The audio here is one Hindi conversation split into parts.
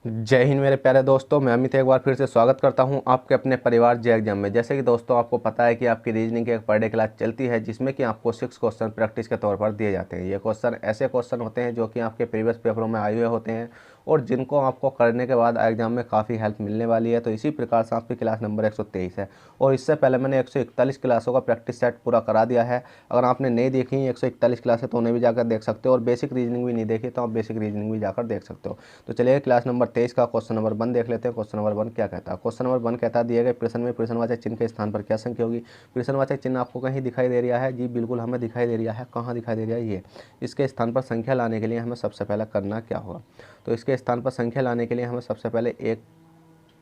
जय हिंद मेरे प्यारे दोस्तों, मैं अमित एक बार फिर से स्वागत करता हूं आपके अपने परिवार जे एग्जाम में। जैसे कि दोस्तों आपको पता है कि आपकी रीजनिंग की एक पर डे क्लास चलती है जिसमें कि आपको 6 क्वेश्चन प्रैक्टिस के तौर पर दिए जाते हैं। ये क्वेश्चन ऐसे क्वेश्चन होते हैं जो कि आपके प्रीवियस पेपरों में आए हुए होते हैं और जिनको आपको करने के बाद एग्जाम में काफ़ी हेल्प मिलने वाली है। तो इसी प्रकार से आपकी क्लास नंबर 123 है और इससे पहले मैंने 141 क्लासों का प्रैक्टिस सेट पूरा करा दिया है। अगर आपने नहीं देखी 141 क्लासें तो उन्हें भी जाकर देख सकते हो और बेसिक रीजनिंग भी नहीं देखी तो आप बेसिक रीजनिंग भी जाकर देख सकते हो। तो चलिए क्लास नंबर 23 का क्वेश्चन नंबर 1 देख लेते हैं। क्वेश्चन नंबर 1 क्या कहता है? क्वेश्चन नंबर 1 कहता है दिए गए प्रश्न में प्रश्नवाचक चिन्ह के स्थान पर क्या संख्या होगी। प्रश्नवाचक चिन्ह आपको कहीं दिखाई दे रहा है? जी बिल्कुल हमें दिखाई दे रहा है। कहाँ दिखाई दे रहा है? ये इसके स्थान पर संख्या लाने के लिए हमें सबसे पहले करना क्या होगा? तो इसके स्थान पर संख्या लाने के लिए हमें सबसे पहले एक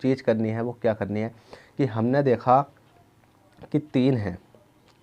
चीज़ करनी है। वो क्या करनी है कि हमने देखा कि 3 है,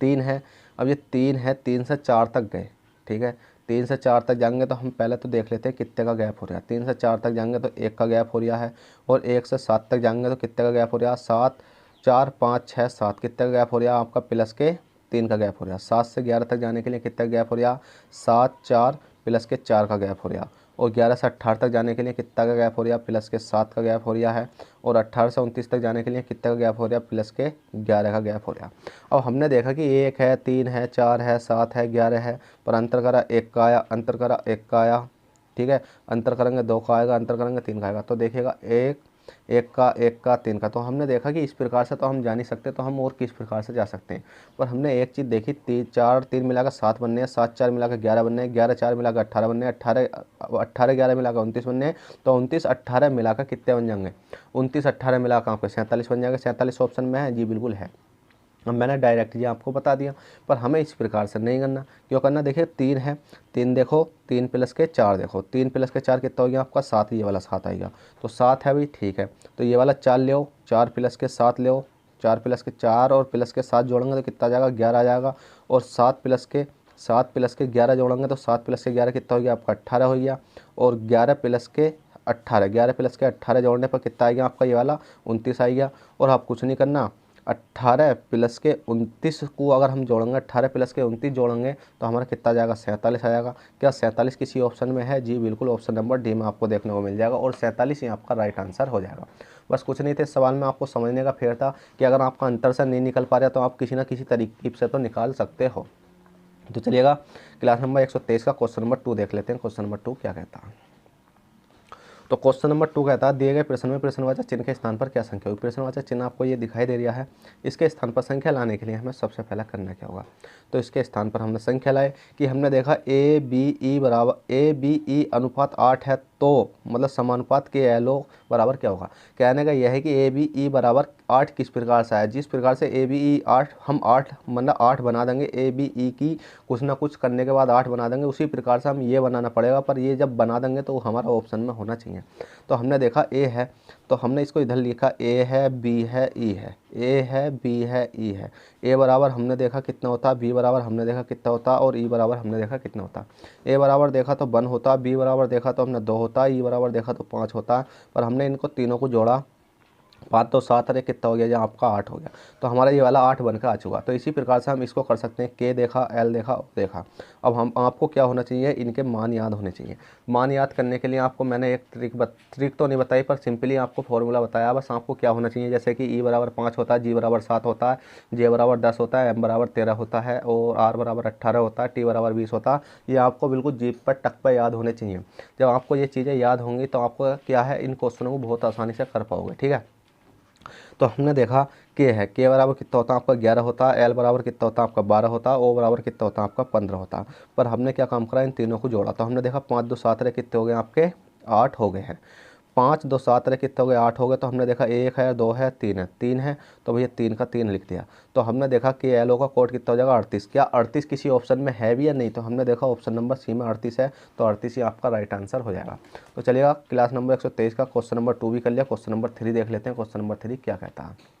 3 है। अब ये 3 है, 3 से 4 तक गए, ठीक है। 3 से 4 तक जाएंगे तो हम पहले तो देख लेते हैं कितने का गैप हो रहा है। 3 से 4 तक जाएंगे तो 1 का गैप हो रहा है और 1 से 7 तक जाएंगे तो कितने का गैप हो रहा है? 7, 4, 5, 6, 7 कितने का गैप हो रहा है? आपका प्लस के 3 का गैप हो रहा है। 7 से 11 तक जाने के लिए कितने का गैप हो रहा है? 7, 4 प्लस के 4 का गैप हो रहा है। और 11 से 18 तक जाने के लिए कितना का गैप हो रहा है? प्लस के 7 का गैप हो रहा है। और 18 से 29 तक जाने के लिए कितने का गैप हो रहा है? प्लस के 11 का गैप हो रहा है। अब हमने देखा कि 1 है, 3 है, 4 है, 7 है, 11 है, पर अंतर करा 1 का आया, अंतर करा 1 का आया, ठीक है। अंतर करेंगे 2 का आएगा, अंतर करेंगे 3 का आएगा। तो देखिएगा 1, 1 का, 1 का, 3 का। तो हमने देखा कि इस प्रकार से तो हम जा नहीं सकते, तो हम और किस प्रकार से जा सकते हैं। पर हमने एक चीज़ देखी, 3, 4, 3 मिलाकर 7 बनने हैं, 7, 4 मिलाकर 11 बनने हैं, 11, 4 मिलाकर 18 बनने हैं, 18, 18, 11 मिलाकर 29 बनने हैं। तो 29, 18 मिलाकर कितने बन जाएंगे? 29, 18 मिलाकर आपके 47 बन जाएंगे। 47 ऑप्शन में है? जी बिल्कुल है। अब मैंने डायरेक्ट ये आपको बता दिया, पर हमें इस प्रकार से नहीं करना। क्यों करना? देखिए 3 है, 3 देखो, 3 प्लस के 4 देखो, 3 प्लस के 4 कितना हो गया आपका? 7, ये वाला 7 आएगा। तो 7 है भाई, ठीक है। तो ये वाला 4 ले आओ, 4 प्लस के 7 ले आओ, 4 प्लस के 4 और प्लस के 7 जोड़ेंगे तो कितना आ जाएगा? 11 आ जाएगा। और 7 प्लस के 11 जोड़ेंगे तो 7 प्लस के 11 कितना हो गया आपका? 18 हो गया। और 11 प्लस के 18, 11 प्लस के 18 जोड़ने पर कितना आएगा आपका? ये वाला 29 आएगा। और आप कुछ नहीं करना, 18 प्लस के 29 को अगर हम जोड़ेंगे, 18 प्लस के 29 जोड़ेंगे तो हमारा कितना आ जाएगा? 47 आ जाएगा। क्या 47 किसी ऑप्शन में है? जी बिल्कुल, ऑप्शन नंबर डी में आपको देखने को मिल जाएगा और 47 ही आपका राइट आंसर हो जाएगा। बस कुछ नहीं थे, सवाल में आपको समझने का फेर था कि अगर आपका अंतर से नहीं निकल पा रहा तो आप किसी ना किसी तरीके से तो निकाल सकते हो। तो चलिएगा क्लास नंबर 123 का क्वेश्चन नंबर 2 देख लेते हैं। क्वेश्चन नंबर 2 क्या कहता है? तो क्वेश्चन नंबर 2 कहता है दिए गए प्रश्न में प्रश्नवाचक चिन्ह के स्थान पर क्या संख्या होगी। प्रश्नवाचक चिन्ह आपको ये दिखाई दे रहा है। इसके स्थान पर संख्या लाने के लिए हमें सबसे पहले करना क्या होगा? तो इसके स्थान पर हमने संख्या लाए कि हमने देखा ए बी ई अनुपात 8 है, तो मतलब समानुपात के एलो बराबर क्या होगा? कहने का यह है कि ए बी ई बराबर 8 किस प्रकार से आया? जिस प्रकार से ए बी ई 8, हम 8 मतलब 8 बना देंगे, ए बी ई की कुछ ना कुछ करने के बाद 8 बना देंगे, उसी प्रकार से हम ये बनाना पड़ेगा। पर ये जब बना देंगे तो हमारा ऑप्शन में होना चाहिए। तो हमने देखा ए है, तो हमने इसको इधर लिखा, ए है, बी है, ई है, ए है, बी है, ई है। ए बराबर हमने देखा कितना होता, बी बराबर हमने देखा कितना होता और ई बराबर हमने देखा कितना होता। ए बराबर देखा तो 1 होता, बी बराबर देखा तो हमने 2 होता, ई बराबर देखा तो 5 होता। पर हमने इनको तीनों को जोड़ा, 5 तो 7 अरे कितना हो गया? जहाँ आपका 8 हो गया। तो हमारा ये वाला 8 बनकर आ चुका। तो इसी प्रकार से हम इसको कर सकते हैं। के देखा, एल देखा, ओ देखा। अब हम आपको क्या होना चाहिए? इनके मान याद होने चाहिए। मान याद करने के लिए आपको मैंने एक ट्रिक तो नहीं बताई, पर सिंपली आपको फॉर्मूला बताया। बस आपको क्या होना चाहिए, जैसे कि ई बराबर 5 होता है, जी बराबर 7 होता है, जे बराबर 10 होता है, एम बराबर 13 होता है और आर बराबर 18 होता है, टी बराबर 20 होता है। ये आपको बिल्कुल जीप पर टक पर याद होने चाहिए। जब आपको ये चीज़ें याद होंगी तो आपको क्या है, इन क्वेश्चनों को बहुत आसानी से कर पाओगे, ठीक है। तो हमने देखा के है, के बराबर कितना होता है आपका? 11 होता है। एल बराबर कितना होता है आपका? 12 होता है। ओ बराबर कितना होता है आपका? 15 होता है। पर हमने क्या काम करा? इन तीनों को जोड़ा। तो हमने देखा 5 2 7 रहे कितने हो गए आपके? 8 हो गए हैं। 5 2 7 रहे कितने हो गए? 8 हो गए। तो हमने देखा 1 है, 2 है, 3 है, 3 है, तो भैया 3 का 3 लिख दिया। तो हमने देखा कि एल ओ का कोड कितना हो जाएगा? 38। क्या 38 किसी ऑप्शन में है भी या नहीं? तो हमने देखा ऑप्शन नंबर सी में 38 है, तो 38 ही आपका राइट आंसर हो जाएगा। तो चलिएगा क्लास नंबर 123 का क्वेश्चन नंबर 2 भी कर लिया। क्वेश्चन नंबर 3 देख लेते हैं। क्वेश्चन नंबर 3 क्या कहता है?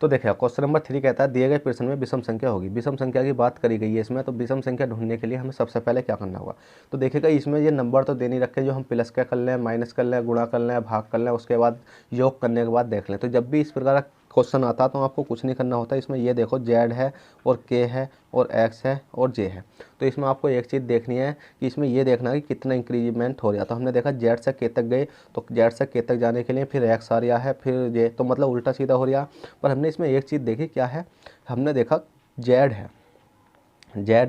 तो देखिए क्वेश्चन नंबर 3 कहता है दिए गए प्रश्न में विषम संख्या होगी। विषम संख्या की बात करी गई है इसमें। तो विषम संख्या ढूंढने के लिए हमें सबसे पहले क्या करना होगा? तो देखिएगा इसमें ये नंबर तो दे नहीं रखे जो हम प्लस का कर लें, माइनस कर लें, गुणा कर लें, भाग कर लें, उसके बाद योग करने के बाद देख लें। तो जब भी इस प्रकार का क्वेश्चन आता तो आपको कुछ नहीं करना होता। इसमें ये देखो जेड है और के है और एक्स है और जे है। तो इसमें आपको एक चीज़ देखनी है कि इसमें ये देखना है कि कितना इंक्रीमेंट हो रहा। तो हमने देखा जेड से के तक गए, तो जेड से के तक जाने के लिए फिर एक्स आ रहा है, फिर जे, तो मतलब उल्टा सीधा हो रहा। पर हमने इसमें एक चीज़ देखी, क्या है, हमने देखा जेड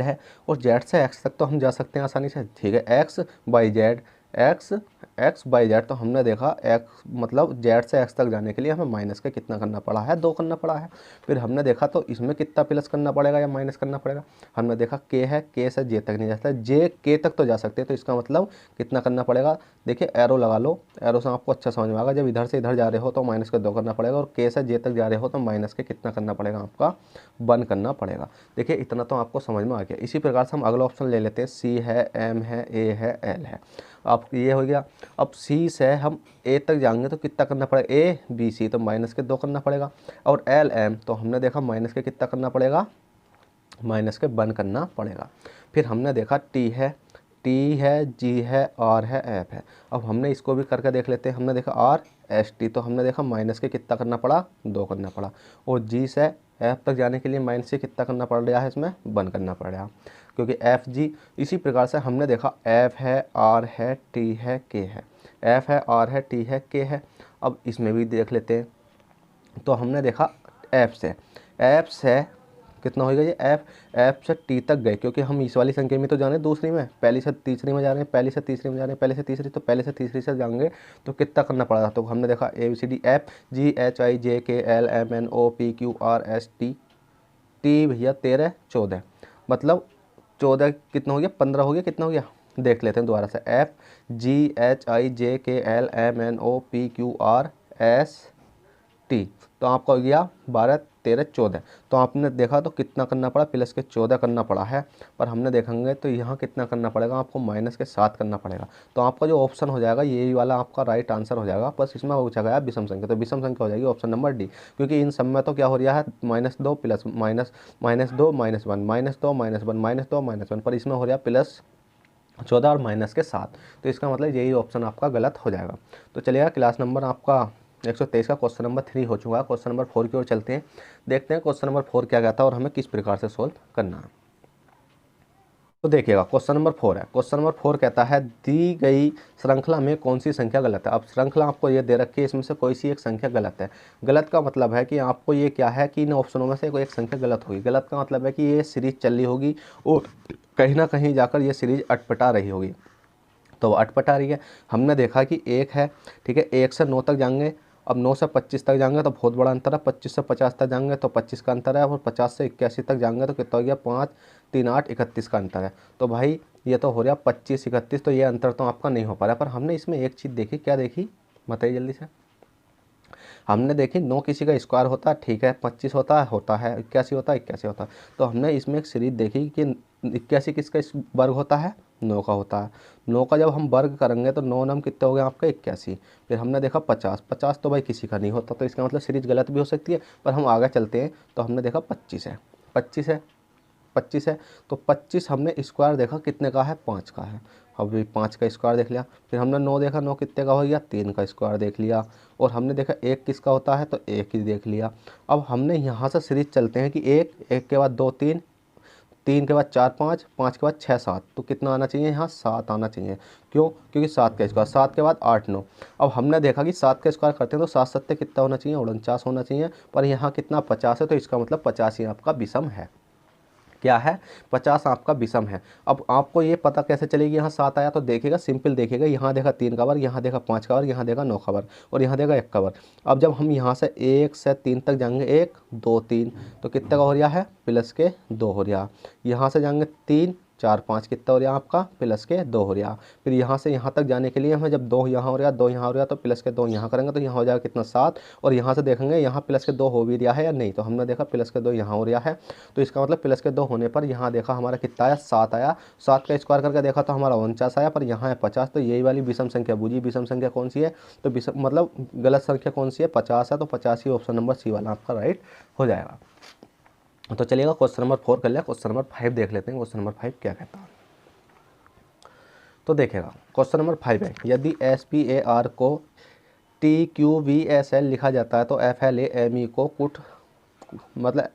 है और जेड से एक्स तक तो हम जा सकते हैं आसानी से, ठीक है, x by Z, x by Z. तो हमने देखा एक्स मतलब जेड से एक्स तक जाने के लिए हमें माइनस का कितना करना पड़ा है, 2 करना पड़ा है। फिर हमने देखा तो इसमें कितना प्लस करना पड़ेगा या माइनस करना पड़ेगा। हमने देखा के है, के से जे तक नहीं जाता, जे के तक तो जा सकते हैं, तो इसका मतलब कितना करना पड़ेगा। देखिए एरो लगा लो, एरो से आपको अच्छा समझ में आएगा। जब इधर से इधर जा रहे हो तो माइनस के 2 करना पड़ेगा, और के से जे तक जा रहे हो तो माइनस के कितना करना पड़ेगा, आपका 1 करना पड़ेगा। देखिए इतना तो आपको समझ में आ गया। इसी प्रकार से हम अगला ऑप्शन ले लेते हैं, सी है, एम है, ए है, एल है। अब ये हो गया। अब सी से हम ए तक जाएंगे तो कितना करना पड़ेगा, ए बी सी तो माइनस के 2 करना पड़ेगा, और एल एम तो हमने देखा माइनस के कितना करना पड़ेगा, माइनस के 1 करना पड़ेगा। फिर हमने देखा टी है, जी है, आर है, एफ है। अब हमने इसको भी करके देख लेते हैं। हमने देखा आर एस टी तो हमने देखा माइनस के कितना करना पड़ा, 2 करना पड़ा, और जी से एफ तक जाने के लिए माइनस से कितना करना पड़ रहा है, इसमें 1 करना पड़ रहा, क्योंकि एफ जी। इसी प्रकार से हमने देखा एफ है, आर है, टी है, के है, एफ है, आर है, टी है, के है। अब इसमें भी देख लेते हैं। तो हमने देखा एफ से कितना होगा ये, एफ से टी तक गए, क्योंकि हम इस वाली संख्या में तो जाने, दूसरी में, पहली से तीसरी में जा रहे हैं, पहली से तीसरी में जा रहे हैं, पहले से तीसरी, तो पहले से तीसरी से जाएंगे तो कितना करना पड़ा। तो हमने देखा A B C D, F G H I J K L M N O P Q R S T, T भैया 13 14, मतलब 14 कितना हो गया, 15 हो गया, कितना हो गया देख लेते हैं दोबारा से। F G H I J K L M N O P Q R S T, तो आपका हो गया 12 13 14। तो आपने देखा तो कितना करना पड़ा, प्लस के 14 करना पड़ा है। पर हमने देखेंगे तो यहाँ कितना करना पड़ेगा, आपको माइनस के 7 करना पड़ेगा। तो आपका जो ऑप्शन हो जाएगा यही वाला आपका राइट आंसर हो जाएगा। बस इसमें पूछा गया विषम संख्या, तो विषम संख्या हो जाएगी ऑप्शन नंबर डी, क्योंकि इन सब में तो क्या हो रहा है, -2 प्लस माइनस, -2 -1, -2 -1, -2 -1, पर इसमें हो रहा है +14 और माइनस के 7। तो इसका मतलब यही ऑप्शन आपका गलत हो जाएगा। तो चलिएगा, क्लास नंबर आपका 123 का क्वेश्चन नंबर 3 हो चुका है। क्वेश्चन नंबर 4 की ओर चलते हैं, देखते हैं क्वेश्चन नंबर 4 क्या कहता है और हमें किस प्रकार से सोल्व करना है। तो देखिएगा क्वेश्चन नंबर 4 है। क्वेश्चन नंबर 4 कहता है दी गई श्रृंखला में कौन सी संख्या गलत है। अब श्रृंखला आपको ये दे रखी है, इसमें से कोई सी एक संख्या गलत है। गलत का मतलब है कि आपको ये क्या है कि इन ऑप्शनों में से कोई एक संख्या गलत होगी। गलत का मतलब है कि ये सीरीज चल रही होगी और कहीं ना कहीं जाकर ये सीरीज अटपटा रही होगी, तो वो अटपटा रही है। हमने देखा कि 1 है, ठीक है, 1 से 9 तक जाएंगे। अब 9 से 25 तक जाएंगे तो बहुत बड़ा अंतर है, 25 से 50 तक जाएंगे तो 25 का अंतर है, और 50 से 81 तक जाएंगे तो कितना हो गया, 5 3 8 31 का अंतर है। तो भाई ये तो हो रहा 25 31, तो ये अंतर तो आपका नहीं हो पा रहा। पर हमने इसमें एक चीज़ देखी, क्या देखी बताइए जल्दी से। हमने देखी 9 किसी का स्क्वायर होता है, ठीक है, 25 होता है 81 होता है 81 होता है। तो हमने इसमें एक सीरीज देखी कि 81 किसका वर्ग होता है, 9 का होता है। 9 का जब हम वर्ग करेंगे तो 9 नाम कितने हो गए आपके 81। फिर हमने देखा 50 तो भाई किसी का नहीं होता, तो इसका मतलब सीरीज गलत भी हो सकती है। पर हम आगे चलते हैं तो हमने देखा 25 है, तो 25 हमने स्क्वायर देखा कितने का है, 5 का है। अभी 5 का स्क्वायर देख लिया। फिर हमने 9 देखा, 9 कितने का हो गया, 3 का स्क्वायर देख लिया। और हमने देखा 1 किसका होता है, तो 1 ही देख लिया। अब हमने यहाँ से सीरीज चलते हैं कि 1 के बाद 2 3, 3 के बाद 4 5, 5 के बाद 6 7, तो कितना आना चाहिए यहाँ, 7 आना चाहिए। क्यों, क्योंकि 7 का स्क्वायर, 7 के बाद 8 9। अब हमने देखा कि 7 का स्क्वायर करते हैं तो 7 7 कितना होना चाहिए, 49 होना चाहिए। पर यहाँ कितना 50 है, तो इसका मतलब 50 ही आपका विषम है। क्या है, 50 आपका विषम है। अब आपको ये पता कैसे चलेगी, यहाँ 7 आया तो देखिएगा, सिंपल देखिएगा, यहाँ देखा 3 का वर्ग, यहाँ देखा 5 का वर्ग, यहाँ देखा 9 का वर्ग, और यहाँ देखा 1 का वर्ग। अब जब हम यहाँ से 1 से 3 तक जाएंगे, 1 2 3, तो कितने का हो रहा है, +2 हो रहा। यहाँ से जाएंगे 3 4 5, कितना हो रहा आपका, +2 हो रहा। फिर यहाँ से यहाँ तक जाने के लिए हमें जब 2 यहाँ हो रहा, 2 यहाँ हो रहा, तो +2 यहाँ करेंगे तो यहाँ हो जाएगा कितना, 7। और यहाँ से देखेंगे यहाँ +2 हो भी रहा है या नहीं, तो हमने देखा +2 यहाँ हो रहा है। तो इसका मतलब +2 होने पर यहाँ देखा हमारा कितना आया, 7 आया। 7 का स्क्वायर करके देखा तो हमारा 49 आया, पर यहाँ है 50। तो यही वाली विषम संख्या बूझी, विषम संख्या कौन सी है, तो विषम मतलब गलत संख्या कौन सी है, 50 है। तो 50 ही ऑप्शन नंबर सी वाला आपका राइट हो जाएगा। तो चलिएगा क्वेश्चन नंबर 4 कर लिया, क्वेश्चन नंबर 5 देख लेते हैं। क्वेश्चन नंबर 5 क्या कहता है, तो देखेगा क्वेश्चन नंबर 5 है, यदि SPAR को TQVSL लिखा जाता है तो FLAME को कुट मतलब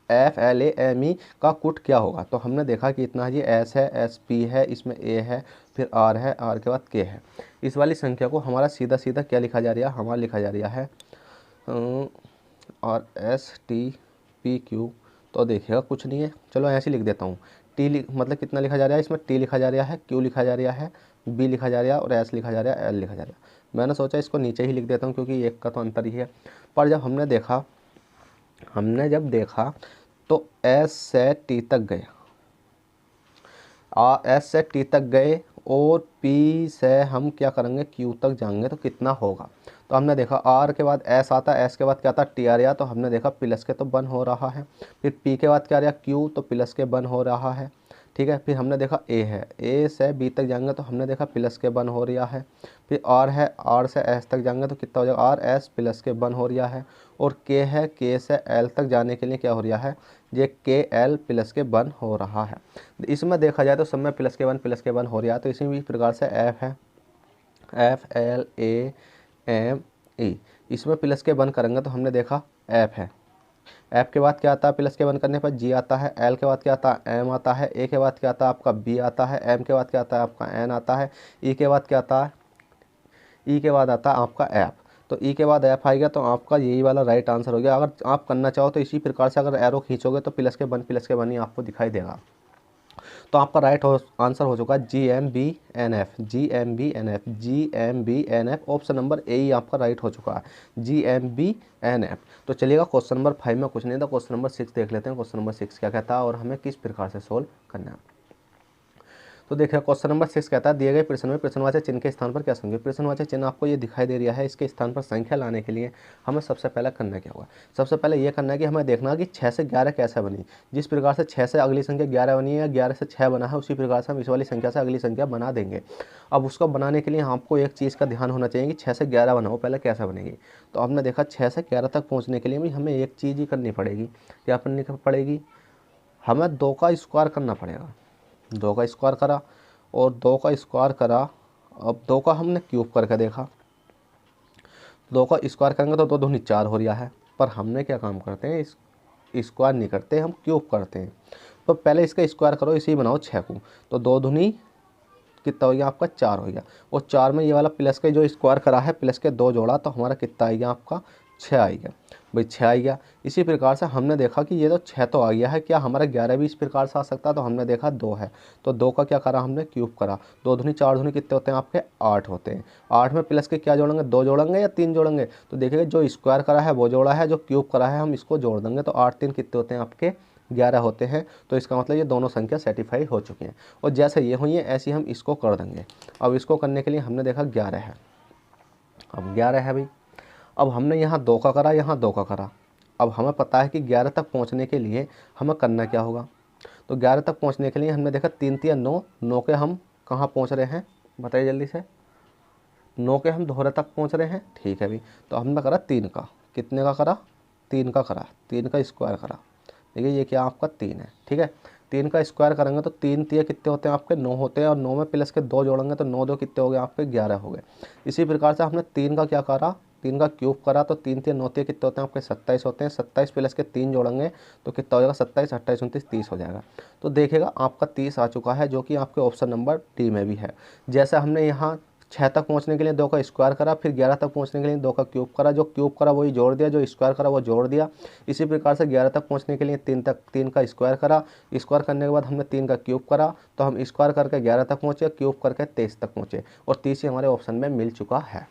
FLAME का कुट क्या होगा। तो हमने देखा कि इतना जी S है, SP है, इसमें A है, फिर R है, R के बाद K है। इस वाली संख्या को हमारा सीधा सीधा क्या लिखा जा रहा है, हमारा लिखा जा रहा है और STPQ। तो देखिएगा कुछ नहीं है, चलो ऐसे लिख देता हूँ। मतलब कितना लिखा जा रहा है, इसमें T लिखा जा रहा है, Q लिखा जा रहा है, B लिखा जा रहा है और S लिखा जा रहा है, L लिखा जा रहा है। मैंने सोचा इसको नीचे ही लिख देता हूँ क्योंकि एक का तो अंतर ही है। पर जब हमने जब देखा तो S से T तक गए, S से T तक गए और P से हम क्या करेंगे, Q तक जाएंगे तो कितना होगा। तो हमने देखा R के बाद S आता है, S के बाद क्या आता है, T आ रहा। तो हमने देखा प्लस के तो बन हो रहा है। फिर P के बाद क्या आ रहा, Q, तो प्लस के बन हो रहा है। ठीक है, फिर हमने देखा A है, A से B तक जाएंगे तो हमने देखा प्लस के बन हो रहा है। फिर R है, R से S तक जाएंगे तो कितना हो जाएगा, R S प्लस के बन हो रहा है। और K है, K से L तक जाने के लिए क्या हो रहा है, ये KL प्लस के बन हो रहा है। इसमें देखा जाए तो सब में प्लस के वन हो रहा है। तो इसी भी प्रकार से F है, FLAME, इसमें प्लस के वन करेंगे तो हमने देखा F है। F के बाद क्या आता है, प्लस के वन करने पर G आता है। L के बाद क्या आता है, M आता है। A के बाद क्या आता है आपका B आता है। M के बाद क्या आता है आपका N आता है। E के बाद क्या आता है, E के बाद आता है आपका F। तो E के बाद F आएगा तो आपका यही वाला राइट आंसर हो गया। अगर आप करना चाहो तो इसी प्रकार से अगर एरो खींचोगे तो प्लस के वन ही आपको दिखाई देगा। तो आपका राइट आंसर हो चुका है GMBNF। ऑप्शन नंबर ए ही आपका राइट हो चुका है, GMBNF। तो चलिएगा क्वेश्चन नंबर 5 में कुछ नहीं था, क्वेश्चन नंबर 6 देख लेते हैं। क्वेश्चन नंबर 6 क्या कहता है और हमें किस प्रकार से सोल्व करना है। तो देखिए क्वेश्चन नंबर 6 कहता है दिए गए प्रश्न में प्रश्नवाचक चिन्ह के स्थान पर क्या संख्या। प्रश्नवाचक चिन्ह आपको ये दिखाई दे रहा है, इसके स्थान पर संख्या लाने के लिए हमें सबसे पहले करना क्या होगा। सबसे पहले ये करना है कि हमें देखना है कि 6 से 11 कैसे बनी। जिस प्रकार से 6 से अगली संख्या 11 बनी है या 11 से 6 बना है, उसी प्रकार से हम इस वाली संख्या से अगली संख्या बना देंगे। अब उसको बनाने के लिए आपको एक चीज़ का ध्यान होना चाहिए कि 6 से 11 बनाओ, पहले कैसे बनेगी। तो आपने देखा 6 से 11 तक पहुँचने के लिए भी हमें एक चीज़ ही करनी पड़ेगी। क्या करनी पड़ेगी, हमें 2 का स्क्वायर करना पड़ेगा। 2 का स्क्वायर करा और 2 का स्क्वायर करा, अब 2 का हमने क्यूब करके देखा। 2 का स्क्वायर करेंगे तो 2 दूनी 4 हो रहा है। पर हमने क्या काम करते हैं, स्क्वायर नहीं करते, हम क्यूब करते हैं। तो पहले इसका स्क्वायर करो, इसी बनाओ 6 को। तो 2 दूनी कितना हो गया आपका 4 हो गया। और 4 में ये वाला प्लस के जो स्क्वायर करा है, प्लस के 2 जोड़ा तो हमारा कितना आएगा आपका 6 आएगा। भाई 6 आ गया। इसी प्रकार से हमने देखा कि ये तो 6 तो आ गया है, क्या हमारा 11 भी इस प्रकार से आ सकता है। तो हमने देखा 2 है, तो 2 का क्या करा हमने क्यूब करा। 2 दूनी 4 दूनी कितने होते हैं आपके 8 होते हैं। 8 में प्लस के क्या जोड़ेंगे, 2 जोड़ेंगे या 3 जोड़ेंगे। तो देखिएगा जो स्क्वायर करा है वो जोड़ा है, जो क्यूब करा है हम इसको जोड़ देंगे। तो 8 3 कितने होते हैं आपके 11 होते हैं। तो इसका मतलब ये दोनों संख्या सेटिफाई हो चुकी हैं। और जैसे ये हुई है ऐसे हम इसको कर देंगे। अब इसको करने के लिए हमने देखा 11 है, अब 11 है भाई। अब हमने यहाँ 2 का करा, यहाँ 2 का करा। अब हमें पता है कि 11 तक पहुँचने के लिए हमें करना क्या होगा। तो 11 तक पहुँचने के लिए हमने देखा 3 3 9, 9 के हम कहाँ पहुँच रहे हैं बताइए जल्दी से। 9 के हम दोहरे तक पहुँच रहे हैं, ठीक है भाई। तो हमने करा 3 का, कितने का करा 3 का करा, 3 का स्क्वायर करा। देखिए ये क्या आपका 3 है, ठीक है। 3 का स्क्वायर करेंगे तो 3 3 कितने होते हैं आपके 9 होते हैं। और 9 में प्लस के 2 जोड़ेंगे तो 9 2 कितने हो गए आपके 11 हो गए। इसी प्रकार से हमने 3 का क्या करा, 3 का क्यूब करा। तो 3 3 9 कितने होते हैं आपके 27 होते हैं। 27 प्लस के 3 जोड़ेंगे तो कितना हो जाएगा 27 28 29 30 हो जाएगा। तो देखिएगा आपका 30 आ चुका है, जो कि आपके ऑप्शन नंबर डी में भी है। जैसे हमने यहाँ 6 तक पहुँचने के लिए 2 का स्क्वायर करा, फिर 11 तक पहुँचने के लिए 2 का क्यूब करा। जो क्यूब करा वही जोड़ दिया, जो स्क्वायर करा वो जोड़ दिया। इसी प्रकार से 11 तक पहुँचने के लिए 3 का स्क्वायर करा। स्क्वायर करने के बाद हमने 3 का क्यूब करा, तो हम स्क्वायर करके 11 तक पहुँचे, क्यूब करके 23 तक पहुँचे। और 30 ही हमारे ऑप्शन में मिल चुका है।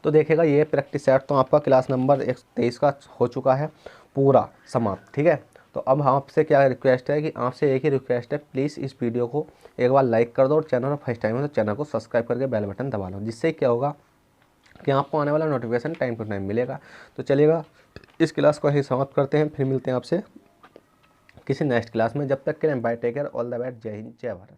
तो देखिएगा ये प्रैक्टिस सेट तो आपका क्लास नंबर 23 का हो चुका है पूरा समाप्त, ठीक है। तो अब आपसे क्या रिक्वेस्ट है कि आपसे एक ही रिक्वेस्ट है, प्लीज़ इस वीडियो को एक बार लाइक कर दो और चैनल पर फर्स्ट टाइम है तो चैनल को सब्सक्राइब करके बेल बटन दबा लो, जिससे क्या होगा कि आपको आने वाला नोटिफिकेशन टाइम टू टाइम मिलेगा। तो चलिएगा इस क्लास को यहीं समाप्त करते हैं, फिर मिलते हैं आपसे किसी नेक्स्ट क्लास में। जब तक के लिए bye, take care, all the best, जय हिंद जय भारत।